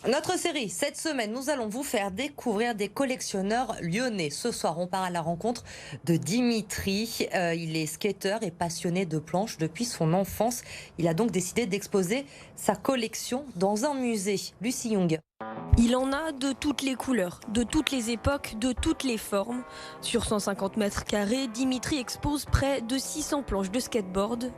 Notre série, cette semaine, nous allons vous faire découvrir des collectionneurs lyonnais. Ce soir, on part à la rencontre de Dimitri. Il est skateur et passionné de planches depuis son enfance. Il a donc décidé d'exposer sa collection dans un musée. Lucie Young. Il en a de toutes les couleurs, de toutes les époques, de toutes les formes. Sur 150 mètres carrés, Dimitri expose près de 600 planches de skateboard.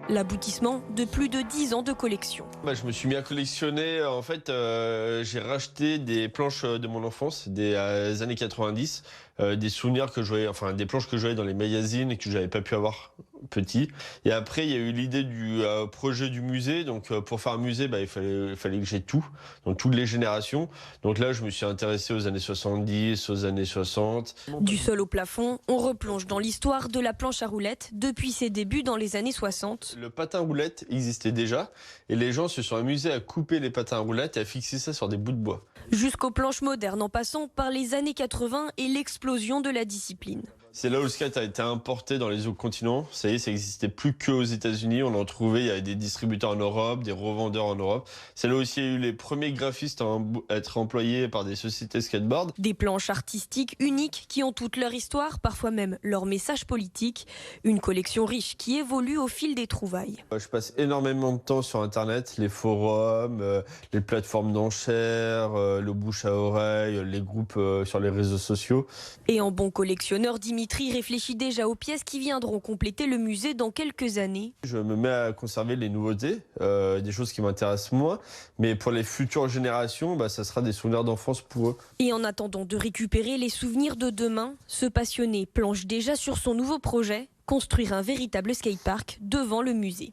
L'aboutissement de plus de 10 ans de collection. Je me suis mis à collectionner. En fait, j'ai racheté des planches de mon enfance, des années 90, des souvenirs que je voyais, enfin des planches que je voyais dans les magazines et que j'avais pas pu avoir petit. Et après, il y a eu l'idée du projet du musée. Donc, pour faire un musée, il fallait que j'ai tout, donc toutes les générations. Donc là, je me suis intéressé aux années 70, aux années 60. Du sol au plafond, on replonge dans l'histoire de la planche à roulettes depuis ses débuts dans les années 60. Le patin roulette existait déjà et les gens se sont amusés à couper les patins à roulettes et à fixer ça sur des bouts de bois. Jusqu'aux planches modernes en passant par les années 80 et l'explosion de la discipline. C'est là où le skate a été importé dans les autres continents. Ça y est, ça n'existait plus qu'aux États-Unis. On en trouvait, il y avait des distributeurs en Europe, des revendeurs en Europe. C'est là aussi il y a eu les premiers graphistes à être employés par des sociétés skateboard. Des planches artistiques uniques qui ont toute leur histoire, parfois même leur message politique. Une collection riche qui évolue au fil des trouvailles. Je passe énormément de temps sur Internet, les forums, les plateformes d'enchères, le bouche à oreille, les groupes sur les réseaux sociaux. Et en bon collectionneur, Dimitri réfléchit déjà aux pièces qui viendront compléter le musée dans quelques années. Je me mets à conserver les nouveautés, des choses qui m'intéressent moins, mais pour les futures générations, ça sera des souvenirs d'enfance pour eux. Et en attendant de récupérer les souvenirs de demain, ce passionné planche déjà sur son nouveau projet, construire un véritable skatepark devant le musée.